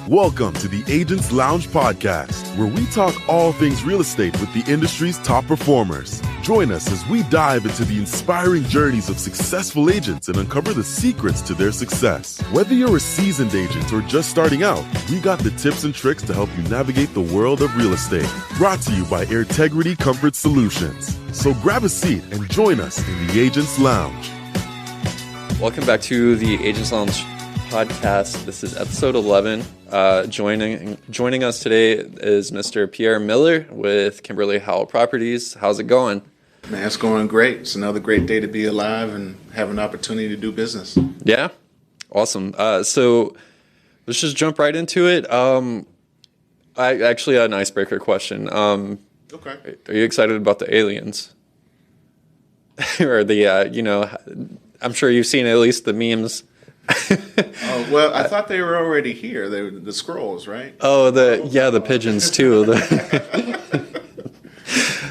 Welcome to the Agents Lounge podcast, where we talk all things real estate with the industry's top performers. Join us as we dive into the inspiring journeys of successful agents and uncover the secrets to their success. Whether you're a seasoned agent or just starting out, we got the tips and tricks to help you navigate the world of real estate. Brought to you by Airtegrity Comfort Solutions. So grab a seat and join us in the Agents Lounge. Welcome back to the Agents Lounge podcast. This is episode 11. Joining us today is Mr. Pierre Miller with Kimberly Howell Properties. How's it going? Man, it's going great. It's another great day to be alive and have an opportunity to do business. Yeah, awesome. So let's just jump right into it. I actually had an icebreaker question. Okay. Are you excited about the aliens? Or the, I'm sure you've seen at least the memes. Well, I thought they were already here. They were the scrolls, right? Oh, the pigeons too.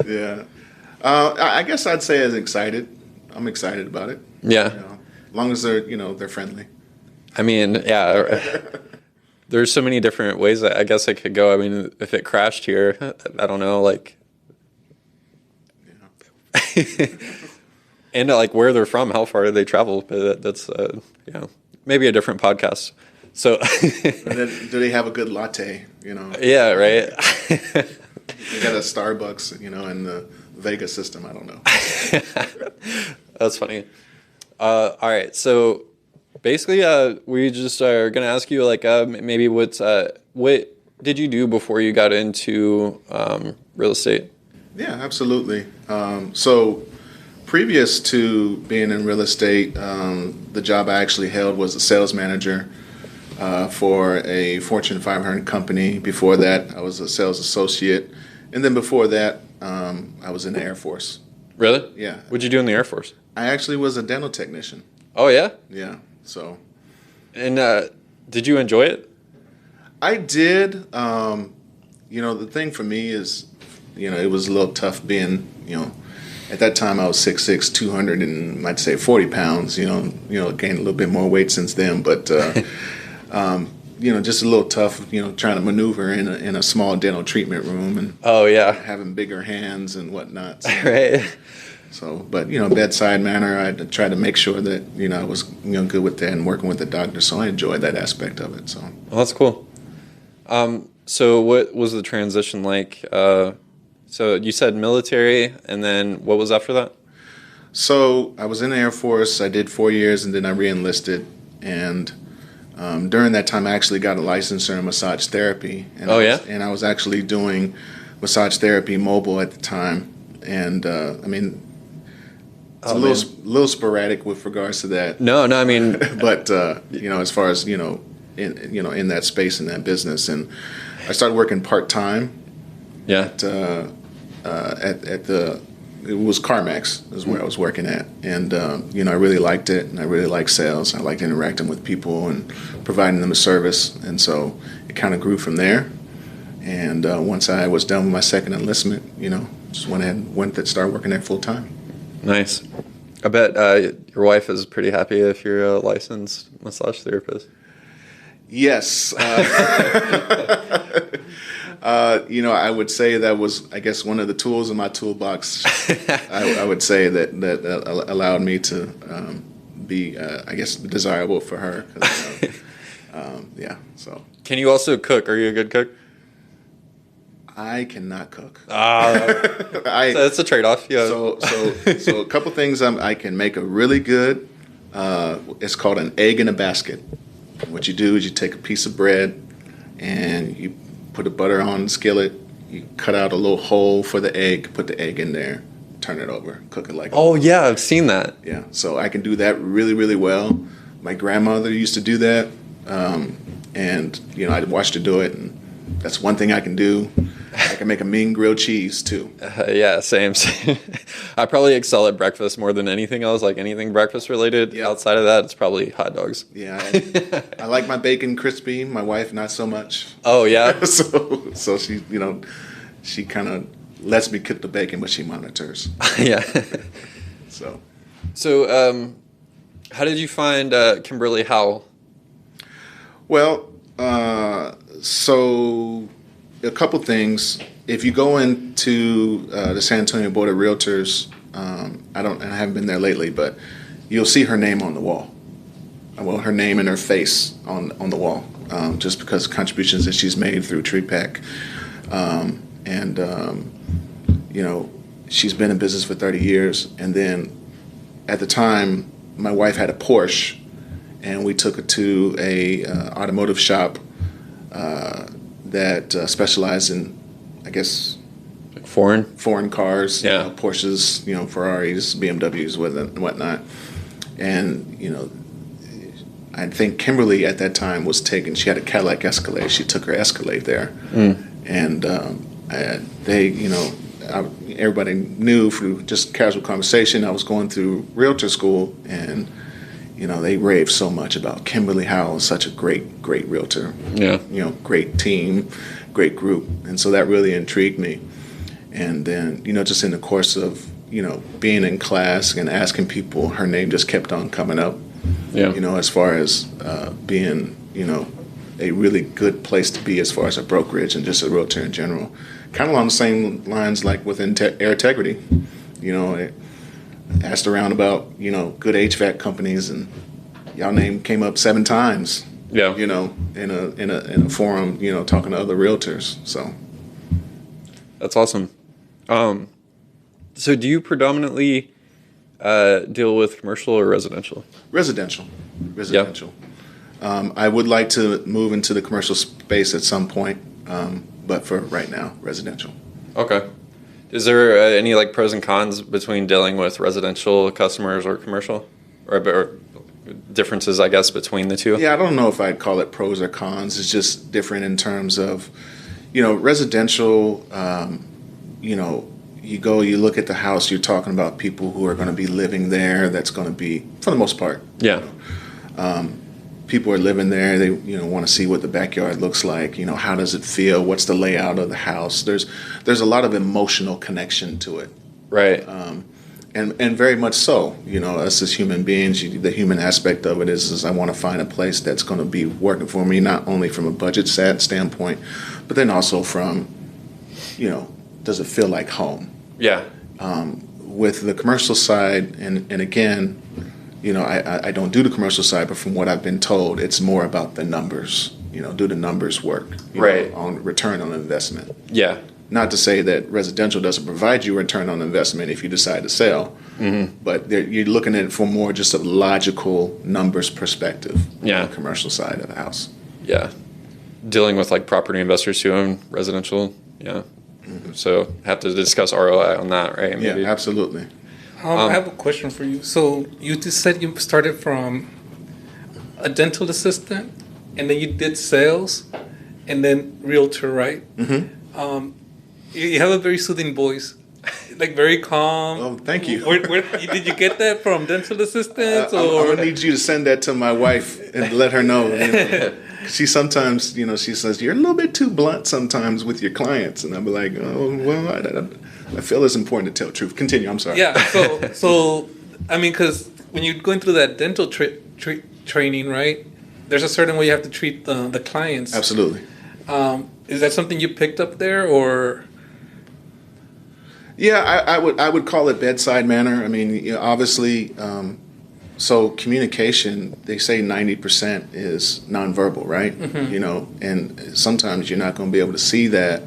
Yeah. I guess I'd say as excited. I'm excited about it. Yeah. As long as they're friendly. I mean, yeah. There's so many different ways that I guess it could go. I mean, if it crashed here, I don't know, like. Yeah. And like where they're from, how far do they travel? That's maybe a different podcast. So, and then, do they have a good latte? Yeah, right. They got a Starbucks, in the Vegas system. I don't know. That's funny. All right, so basically, we just are gonna ask you maybe what did you do before you got into real estate? Yeah, absolutely. So. Previous to being in real estate, the job I actually held was a sales manager for a Fortune 500 company. Before that, I was a sales associate. And then before that, I was in the Air Force. Really? Yeah. What'd you do in the Air Force? I actually was a dental technician. Oh, yeah? Yeah, so. And did you enjoy it? I did. The thing for me is, it was a little tough being, at that time, I was 6'6", 200 and I'd say 40 pounds. Gained a little bit more weight since then, but just a little tough. Trying to maneuver in a small dental treatment room and having bigger hands and whatnot. So, right. So, but bedside manner, I tried to make sure that I was good with that and working with the doctor. So I enjoyed that aspect of it. So, well, that's cool. So what was the transition like? So you said military, and then what was after that? So I was in the Air Force. I did 4 years, and then I re-enlisted. And during that time, I actually got a license in massage therapy. And I was actually doing massage therapy mobile at the time. And it's a little sporadic with regards to that. No, I mean, but as far as in that space in that business, and I started working part time. Yeah. It was CarMax is where I was working at, and I really liked it, and I really liked sales. I liked interacting with people and providing them a service, and so it kind of grew from there. And once I was done with my second enlistment, just went ahead and started working there full time. Nice. I bet your wife is pretty happy if you're a licensed massage therapist. Yes. I would say that was, I guess, one of the tools in my toolbox. I would say that allowed me to be, I guess, desirable for her. So. Can you also cook? Are you a good cook? I cannot cook. So that's a trade-off. Yeah. So a couple things I can make a really good. It's called an egg in a basket. What you do is you take a piece of bread and you put the butter on the skillet. You cut out a little hole for the egg, put the egg in there, turn it over, cook it like. Oh yeah, I've seen that. Yeah, so I can do that really, really well. My grandmother used to do that, and I watched her do it, and that's one thing I can do. I can make a mean grilled cheese too. Yeah, same. I probably excel at breakfast more than anything else. Like anything breakfast related. Yeah. Outside of that, it's probably hot dogs. Yeah, I like my bacon crispy. My wife, not so much. Oh yeah. so she, she kind of lets me cook the bacon, but she monitors. Yeah. So, how did you find Kimberly Howell? Well, So a couple things. If you go into the San Antonio Board of Realtors, I haven't been there lately, but you'll see her name on the wall. Well, her name and her face on the wall, just because of contributions that she's made through TreePack. She's been in business for 30 years. And then at the time, my wife had a Porsche, and we took it to a automotive shop that specialized in, I guess, Like foreign cars, Yeah. Porsches, Ferraris, BMWs, and whatnot. And I think Kimberly at that time she had a Cadillac Escalade. She took her Escalade there, and everybody knew through just casual conversation I was going through realtor school, and they raved so much about Kimberly Howell, such a great realtor. Yeah. Great team, great group. And so that really intrigued me. And then, just in the course of, being in class and asking people, her name just kept on coming up. Yeah. As far as being, a really good place to be as far as a brokerage and just a realtor in general. Kind of along the same lines like within Air Integrity. I asked around about, good HVAC companies, and y'all name came up 7 times. Yeah. In a forum, talking to other realtors. So That's awesome. So do you predominantly deal with commercial or residential? Residential. I would like to move into the commercial space at some point, but for right now, residential. Okay. Is there any pros and cons between dealing with residential customers or commercial, or differences, I guess, between the two? Yeah, I don't know if I'd call it pros or cons. It's just different in terms of, residential. You look at the house. You're talking about people who are going to be living there. That's going to be, for the most part. Yeah. People are living there. They want to see what the backyard looks like. How does it feel? What's the layout of the house? There's a lot of emotional connection to it. Right. And very much so. Us as human beings, the human aspect of it is I want to find a place that's going to be working for me, not only from a budget standpoint, but then also from, does it feel like home? Yeah. With the commercial side, and again, I don't do the commercial side, but from what I've been told, it's more about the numbers. Do the numbers work? Right. On return on investment. Yeah. Not to say that residential doesn't provide you a return on investment if you decide to sell, but you're looking at it from more just a logical numbers perspective. Yeah. On the commercial side of the house. Yeah. Dealing with property investors who own residential. Yeah. So have to discuss ROI on that, right? Maybe. Yeah, absolutely. I have a question for you. So you just said you started from a dental assistant, and then you did sales, and then realtor, right? Mm-hmm. You have a very soothing voice, very calm. Oh, thank you. Where did you get that from? Dental assistants, or? I'm gonna need you to send that to my wife and let her know. She sometimes, she says you're a little bit too blunt sometimes with your clients, and I'll be like, oh well, I feel it's important to tell the truth. Continue. I'm sorry. Yeah. So because when you're going through that dental training, right? There's a certain way you have to treat the clients. Absolutely. Is that something you picked up there, or? Yeah, I would call it bedside manner. Obviously, so communication. They say 90% is nonverbal, right? Mm-hmm. And sometimes you're not going to be able to see that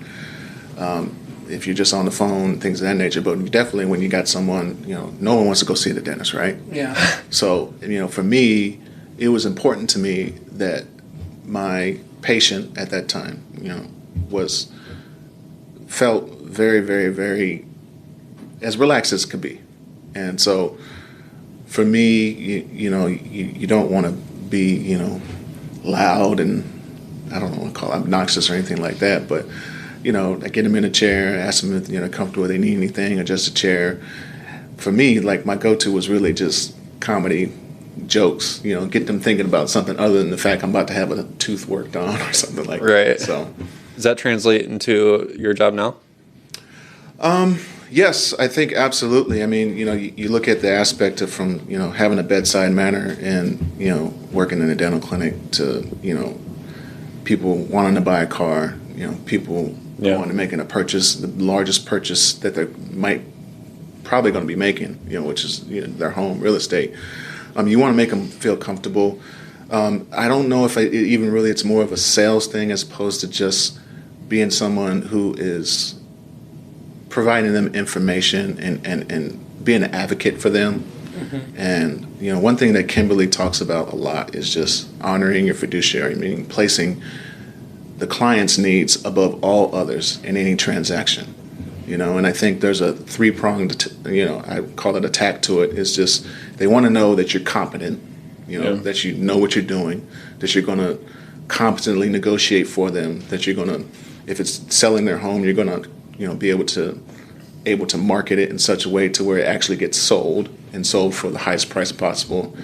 if you're just on the phone, things of that nature. But definitely, when you got someone, no one wants to go see the dentist, right? Yeah. So for me, it was important to me that my patient at that time, felt very, very, very as relaxed as could be. And so for me, you don't want to be, loud and I don't want to call it obnoxious or anything like that. But, I get them in a chair, ask them if they're comfortable, if they need anything, or just a chair. For me, my go-to was really just comedy, jokes, get them thinking about something other than the fact I'm about to have a tooth worked on or something like that. Right. So, does that translate into your job now? Yes, I think absolutely. You look at the aspect of from, having a bedside manner and, working in a dental clinic to, people wanting to buy a car, people Yeah. wanting to making a purchase, the largest purchase that they might probably going to be making, which is their home, real estate. You want to make them feel comfortable. I don't know if even really it's more of a sales thing as opposed to just being someone who is providing them information and being an advocate for them. And one thing that Kimberly talks about a lot is just honoring your fiduciary, meaning placing the client's needs above all others in any transaction. And I think there's a three-pronged, I call it attack to it. It's just they want to know that you're competent, that you know what you're doing, that you're going to competently negotiate for them, that you're going to, if it's selling their home, you're going to, be able to market it in such a way to where it actually gets sold and sold for the highest price possible.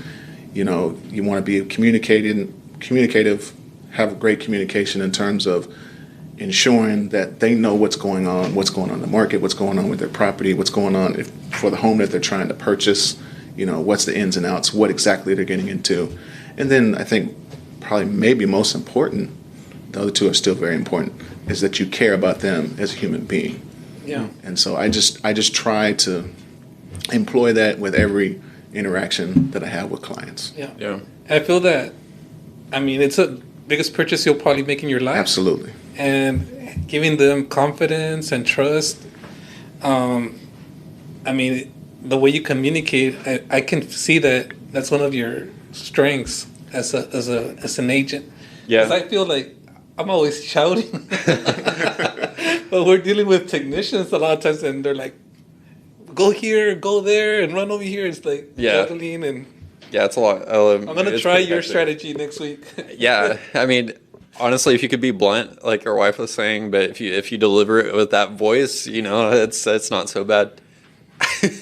You want to be communicative, have great communication in terms of ensuring that they know what's going on in the market, what's going on with their property, what's going on for the home that they're trying to purchase, what's the ins and outs, what exactly they're getting into. And then I think probably maybe most important, the other two are still very important, is that you care about them as a human being. Yeah. And so I just try to employ that with every interaction that I have with clients. Yeah. Yeah. I feel that, it's the biggest purchase you'll probably make in your life. Absolutely. And giving them confidence and trust. The way you communicate, I can see that that's one of your strengths as an agent. Yeah. 'Cause I feel like I'm always shouting. But we're dealing with technicians a lot of times, and they're like, go here, go there, and run over here. It's like juggling, and Yeah, it's a lot. I'm going to try your strategy next week. Yeah, honestly, if you could be blunt, like your wife was saying, but if you deliver it with that voice, it's not so bad.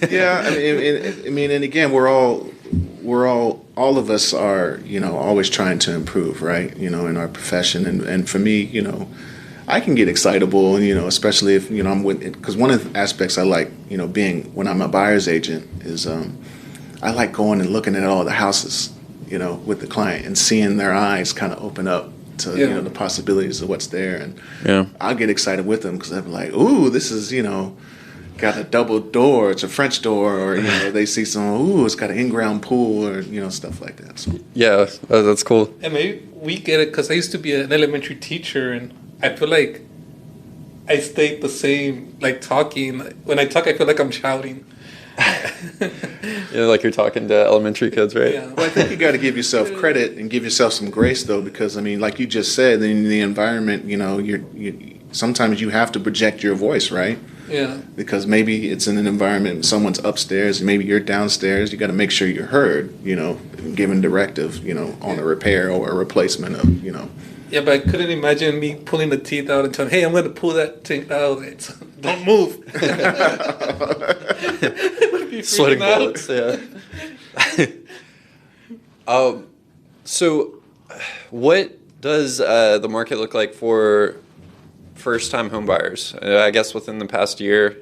Yeah, and again, we're all of us are, always trying to improve, right? In our profession, and for me, I can get excitable, especially if I'm with it, because one of the aspects I like, being when I'm a buyer's agent is I like going and looking at all the houses, with the client and seeing their eyes kind of open up to the possibilities of what's there, and I'll get excited with them because I'm like, ooh, this is got a double door, it's a French door, or they see it's got an in-ground pool, or stuff like that. So. Yeah, that's cool. And maybe we get it because I used to be an elementary teacher, and I feel like I stayed the same, like talking. When I talk, I feel like I'm shouting. Like you're talking to elementary kids, right? Yeah. Well, I think you got to give yourself credit and give yourself some grace, though, because like you just said, in the environment, you sometimes you have to project your voice, right? Yeah. Because maybe it's in an environment, someone's upstairs, and maybe you're downstairs. You got to make sure you're heard, giving directive, on a repair or a replacement of, Yeah, but I couldn't imagine me pulling the teeth out and telling, hey, I'm going to pull that teeth out. Don't move. Sweating bullets, yeah. So what does the market look like for first-time home buyers? I guess within the past year,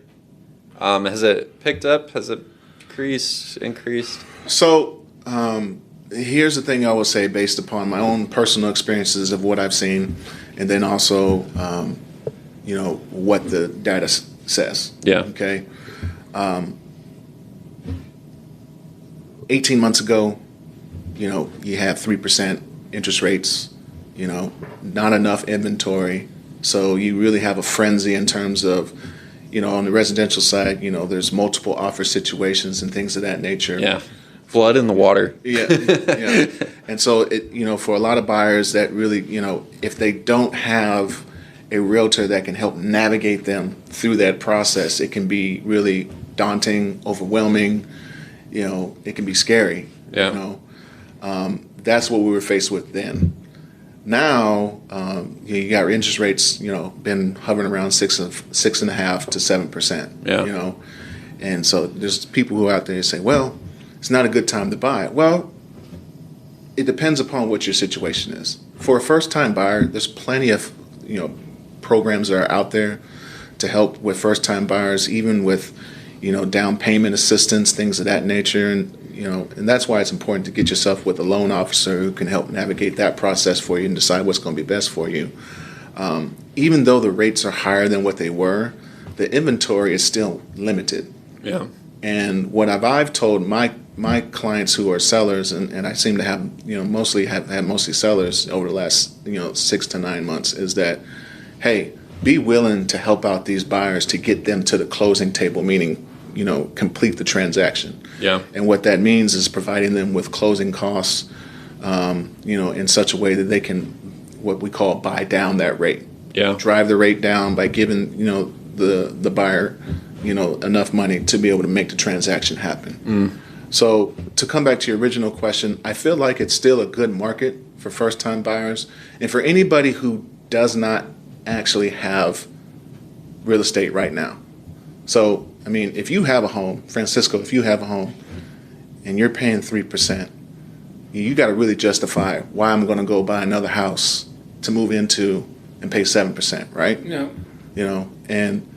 has it picked up? Has it decreased, increased? So here's the thing I will say based upon my own personal experiences of what I've seen, and then also, what the data says. Yeah. Okay. 18 months ago, you have 3% interest rates, not enough inventory. So you really have a frenzy in terms of, on the residential side, there's multiple offer situations and things of that nature. Yeah. Blood in the water. Yeah. And so, for a lot of buyers that really, if they don't have a realtor that can help navigate them through that process, it can be really daunting, overwhelming. It can be scary. Yeah. That's what we were faced with then. Now, you got interest rates, been hovering around 6.5% to 7%. Yeah. And so there's people who are out there who say, well, it's not a good time to buy. Well, it depends upon what your situation is. For a first-time buyer, there's plenty of, programs that are out there to help with first-time buyers, even with, down payment assistance, things of that nature. And, and that's why it's important to get yourself with a loan officer who can help navigate that process for you and decide what's going to be best for you. Even though the rates are higher than what they were, the inventory is still limited. Yeah. And what I've told my clients who are sellers, and I seem to have, mostly sellers over the last, 6 to 9 months, is that, hey, be willing to help out these buyers to get them to the closing table, meaning, complete the transaction. Yeah. And what that means is providing them with closing costs, in such a way that they can, what we call, buy down that rate. Yeah. Drive the rate down by giving, the buyer, enough money to be able to make the transaction happen. So to come back to your original question, I feel like it's still a good market for first-time buyers and for anybody who does not actually have real estate right now. So, I mean, if you have a home, Francisco, if you have a home and you're paying 3%, you got to really justify why I'm going to go buy another house to move into and pay 7%, right? Yeah. And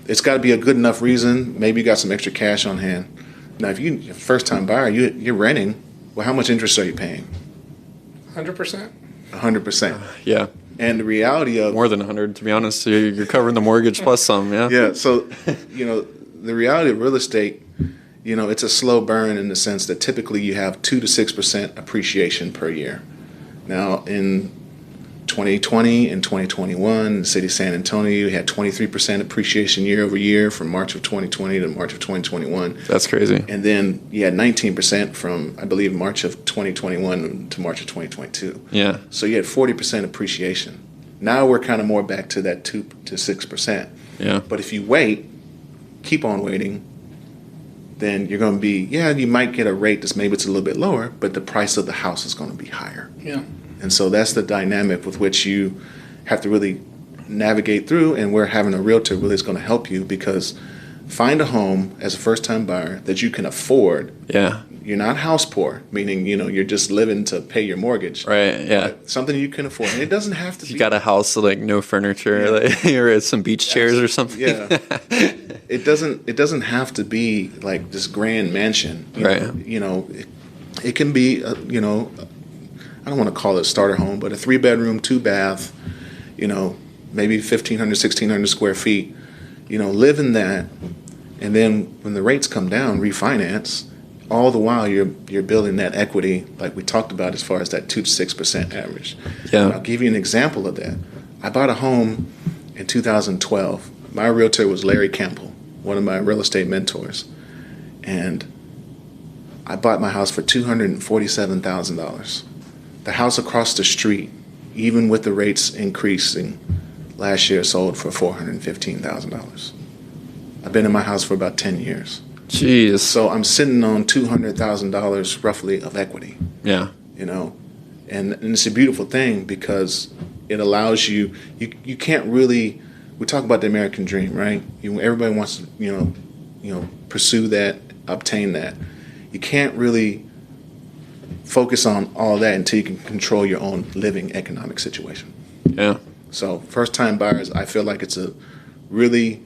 it's got to be a good enough reason. Maybe you got some extra cash on hand. Now, if you're a first-time buyer, you're renting, well, how much interest are you paying? 100%. 100%. Yeah. And the reality of... More than 100, to be honest. You're covering the mortgage plus some, yeah? Yeah, so, the reality of real estate, it's a slow burn in the sense that typically you have 2 to 6% appreciation per year. Now, in 2020 and 2021, in the city of San Antonio, you had 23% appreciation year over year from March of 2020 to March of 2021. That's crazy. And then you had 19% from, I believe, March of 2021 to March of 2022. Yeah. So you had 40% appreciation. Now we're kind of more back to that 2 to 6%. Yeah. But if you keep on waiting, then you're going to be, you might get a rate that's maybe it's a little bit lower, but the price of the house is going to be higher. Yeah. And so that's the dynamic with which you have to really navigate through, and where having a realtor really is going to help you, because find a home as a first-time buyer that you can afford. Yeah. You're not house poor, meaning, you're just living to pay your mortgage. Right, yeah. Something you can afford. And it doesn't have to be. You got a house like no furniture, or some beach chairs or something. Yeah. It doesn't have to be like this grand mansion. Right. It can be, I don't want to call it a starter home, but a 3-bedroom, 2-bath, maybe 1,500, 1,600 square feet, live in that. And then when the rates come down, refinance. All the while you're building that equity, like we talked about, as far as that 2 to 6% average. Yeah. And I'll give you an example of that. I bought a home in 2012. My realtor was Larry Campbell, one of my real estate mentors. And I bought my house for $247,000. The house across the street, even with the rates increasing, last year sold for $415,000. I've been in my house for about 10 years. Jeez. So I'm sitting on $200,000 roughly of equity. Yeah. And it's a beautiful thing because it allows you can't really, we talk about the American dream, right? Everybody wants to, pursue that, obtain that. You can't really focus on all that until you can control your own living economic situation. Yeah. So first-time buyers, I feel like it's a really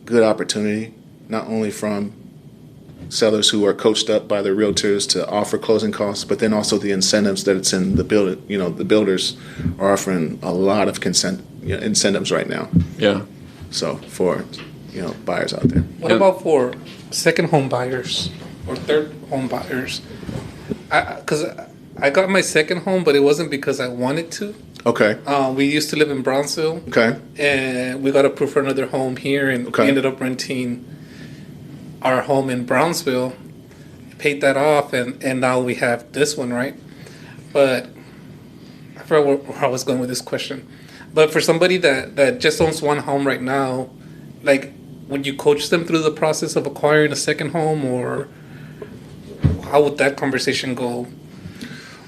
good opportunity, not only from sellers who are coached up by their realtors to offer closing costs, but then also the incentives that it's in the build. The builders are offering a lot of incentives right now. Yeah. So for buyers out there. What about for second home buyers or third home buyers? Because I got my second home, but it wasn't because I wanted to. Okay. We used to live in Brownsville. Okay. And we got approved for another home here, and we ended up renting our home in Brownsville, paid that off, and now we have this one, right? But I forgot where I was going with this question. But for somebody that just owns one home right now, like, would you coach them through the process of acquiring a second home, or how would that conversation go?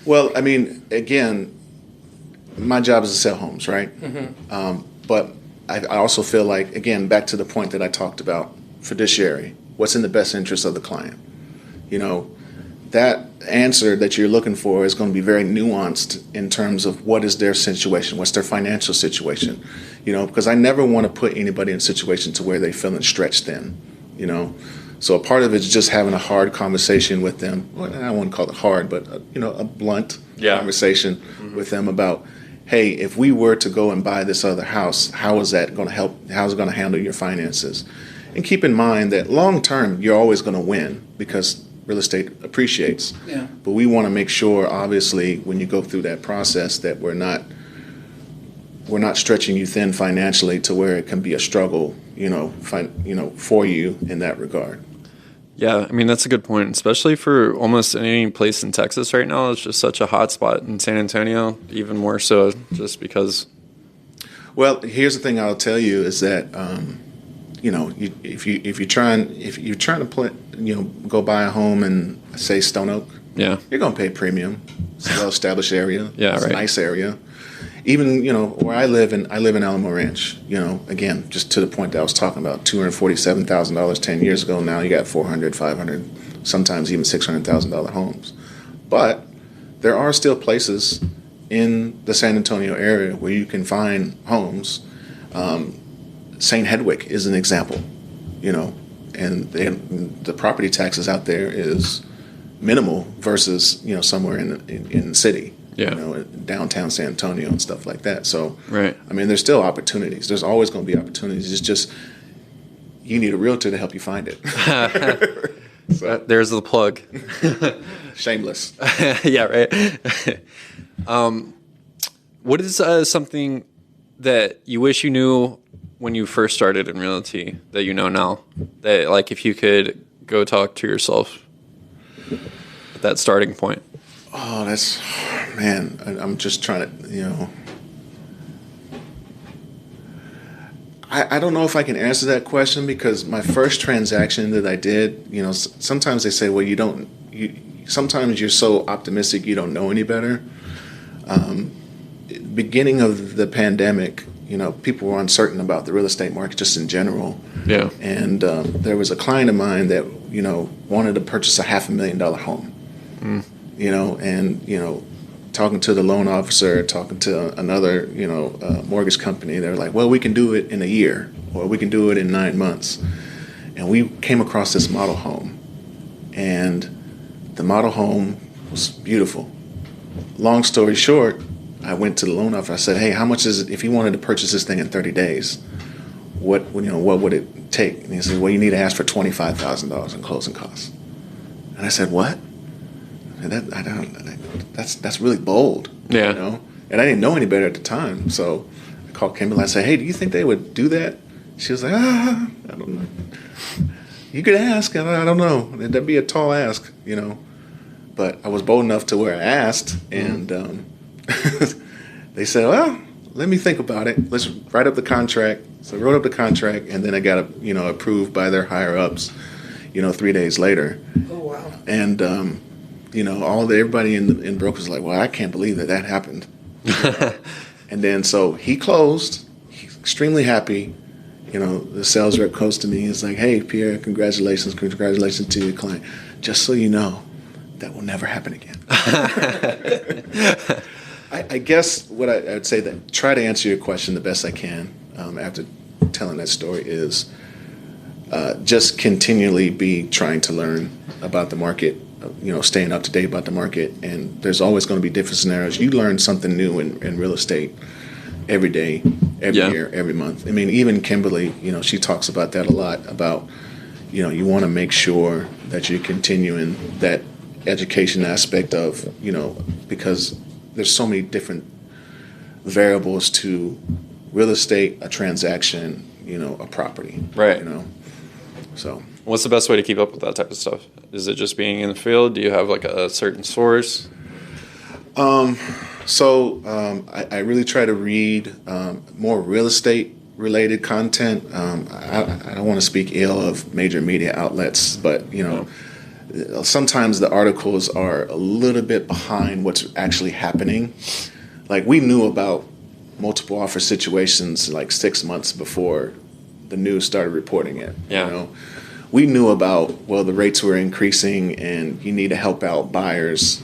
Well, I mean, again, my job is to sell homes, right? Mm-hmm. But I also feel like, again, back to the point that I talked about, fiduciary, what's in the best interest of the client. That answer that you're looking for is going to be very nuanced in terms of what is their situation, what's their financial situation, because I never want to put anybody in a situation to where they're feeling stretched thin, So a part of it is just having a hard conversation with them. Well, I wouldn't call it hard, but a blunt conversation with them about, hey, if we were to go and buy this other house, how is that going to help? How is it going to handle your finances? And keep in mind that long term, you're always going to win because real estate appreciates. Yeah. But we want to make sure, obviously, when you go through that process, that we're not stretching you thin financially to where it can be a struggle, for you in that regard. Yeah, I mean, that's a good point, especially for almost any place in Texas right now. It's just such a hot spot. In San Antonio, even more so, just because. Well, here's the thing I'll tell you is that, if you're trying to go buy a home in, say, Stone Oak, yeah, you're going to pay premium. It's a well-established area. Yeah, it's right. a nice area. Even, where I live in Alamo Ranch, again, just to the point that I was talking about, $247,000 10 years ago. Now you got $400,000, $500,000, sometimes even $600,000 homes. But there are still places in the San Antonio area where you can find homes. St. Hedwig is an example, and the property taxes out there is minimal versus, somewhere in the city. Yeah. Downtown San Antonio and stuff like that. So, right. I mean, there's still opportunities. There's always going to be opportunities. It's just you need a realtor to help you find it. So, there's the plug. Shameless. Yeah, right. What is something that you wish you knew when you first started in realty that you know now? That, like, if you could go talk to yourself at that starting point. Oh, man, I'm just trying to, I don't know if I can answer that question because my first transaction that I did, sometimes they say, well, sometimes you're so optimistic you don't know any better. Beginning of the pandemic, people were uncertain about the real estate market just in general. Yeah. And there was a client of mine that, wanted to purchase a $500,000 home. Talking to the loan officer, talking to another, mortgage company, they're like, well, we can do it in a year, or we can do it in 9 months. And we came across this model home, and the model home was beautiful. Long story short, I went to the loan officer. I said, hey, how much is it if you wanted to purchase this thing in 30 days? What would it take? And he said, well, you need to ask for $25,000 in closing costs. And I said, what? And that's really bold. Yeah. And I didn't know any better at the time. So I called Kimberly. I said, hey, do you think they would do that? She was like, I don't know. You could ask. I don't know. That'd be a tall ask, But I was bold enough to where I asked, and they said, well, let me think about it. Let's write up the contract. So I wrote up the contract, and then I got approved by their higher ups, 3 days later. Oh, wow. And everybody in broker was like, well, I can't believe that happened. And then so he closed. He's extremely happy. The sales rep goes to me. He's like, hey, Pierre, congratulations to your client. Just so you know, that will never happen again. I guess what I would say that try to answer your question the best I can after telling that story is just continually be trying to learn about the market, staying up to date about the market. And there's always going to be different scenarios. You learn something new in real estate every day, every year, every month. I mean, even Kimberly, she talks about that a lot, about, you want to make sure that you're continuing that education aspect of, because there's so many different variables to real estate, a transaction, a property. Right. So. What's the best way to keep up with that type of stuff? Is it just being in the field? Do you have like a certain source? I really try to read more real estate related content. I don't want to speak ill of major media outlets, but sometimes the articles are a little bit behind what's actually happening. Like, we knew about multiple offer situations like 6 months before the news started reporting it. Yeah. We knew about, the rates were increasing and you need to help out buyers,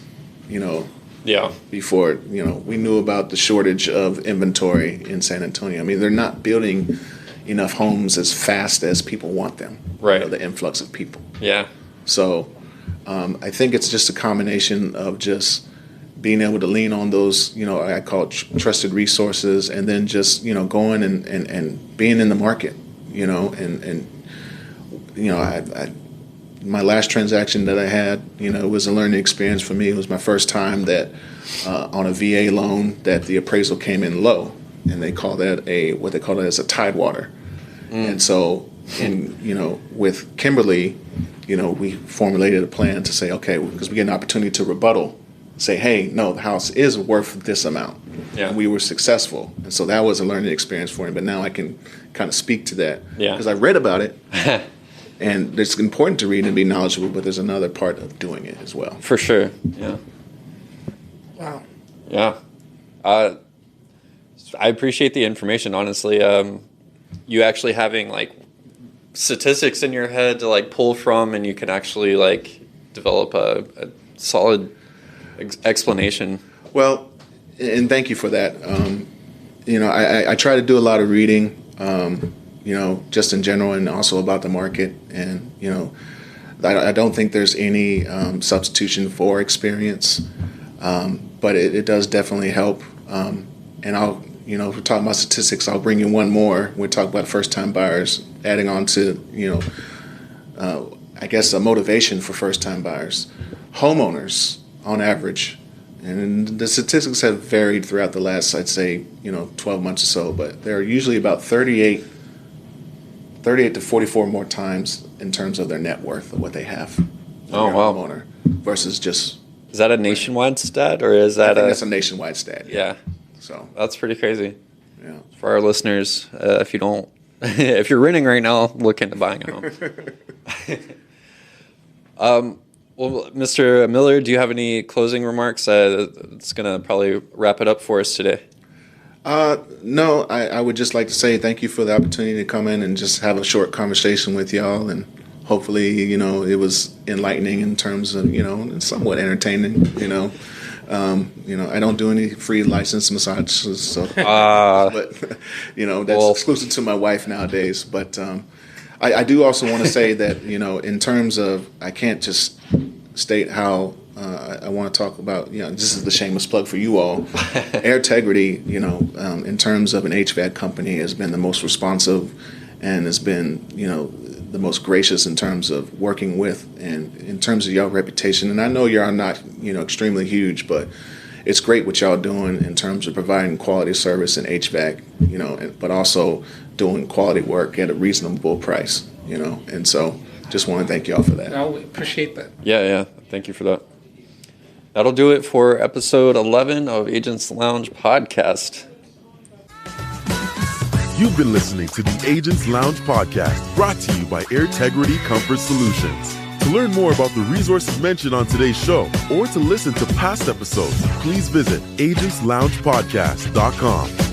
Yeah. before, we knew about the shortage of inventory in San Antonio. I mean, they're not building, enough homes as fast as people want them. Right. The influx of people. Yeah. So I think it's just a combination of just being able to lean on those, I call it trusted resources, and then just, going and being in the market, my last transaction that I had, it was a learning experience for me. It was my first time that on a VA loan that the appraisal came in low, and they call that what they call it as a tidewater. And so, with Kimberly, we formulated a plan to say, okay, because we get an opportunity to rebuttal, say, hey, no, the house is worth this amount. Yeah. And we were successful. And so that was a learning experience for me. But now I can kind of speak to that. Yeah. Because I read about it. And it's important to read and be knowledgeable, but there's another part of doing it as well. For sure. Yeah. Wow. Yeah. I appreciate the information, honestly. You actually having like statistics in your head to like pull from, and you can actually like develop a solid explanation. Well, and thank you for that. I try to do a lot of reading, just in general, and also about the market. And, I don't think there's any substitution for experience, but it does definitely help. And I'll, if we're talking about statistics, I'll bring you one more. We talk about first-time buyers, adding on to, I guess a motivation for first-time buyers. Homeowners, on average, and the statistics have varied throughout the last, I'd say, 12 months or so, but they're usually about 38 to 44 more times in terms of their net worth of what they have. Oh, wow. Homeowner versus just... Is that a nationwide stat, or is that that's a nationwide stat. Yeah. So that's pretty crazy. Yeah. For our listeners, if you don't, if you're renting right now, look into buying a home. Well, Mr. Miller, do you have any closing remarks? It's going to probably wrap it up for us today. No, I would just like to say thank you for the opportunity to come in and just have a short conversation with y'all, and hopefully, it was enlightening in terms of, and somewhat entertaining, I don't do any free licensed massages, so, but, that's exclusive to my wife nowadays. But I do also want to say that, in terms of, I can't just state how I want to talk about, this is the shameless plug for you all. Air Integrity, in terms of an HVAC company, has been the most responsive and has been, the most gracious in terms of working with and in terms of y'all reputation. And I know y'all not, extremely huge, but it's great what y'all doing in terms of providing quality service in HVAC, but also doing quality work at a reasonable price, and so just want to thank y'all for that. I appreciate that. Yeah. Thank you for that. That'll do it for episode 11 of Agents Lounge Podcast. You've been listening to the Agents Lounge Podcast, brought to you Air Integrity Comfort Solutions. To learn more about the resources mentioned on today's show or to listen to past episodes, please visit agentsloungepodcast.com.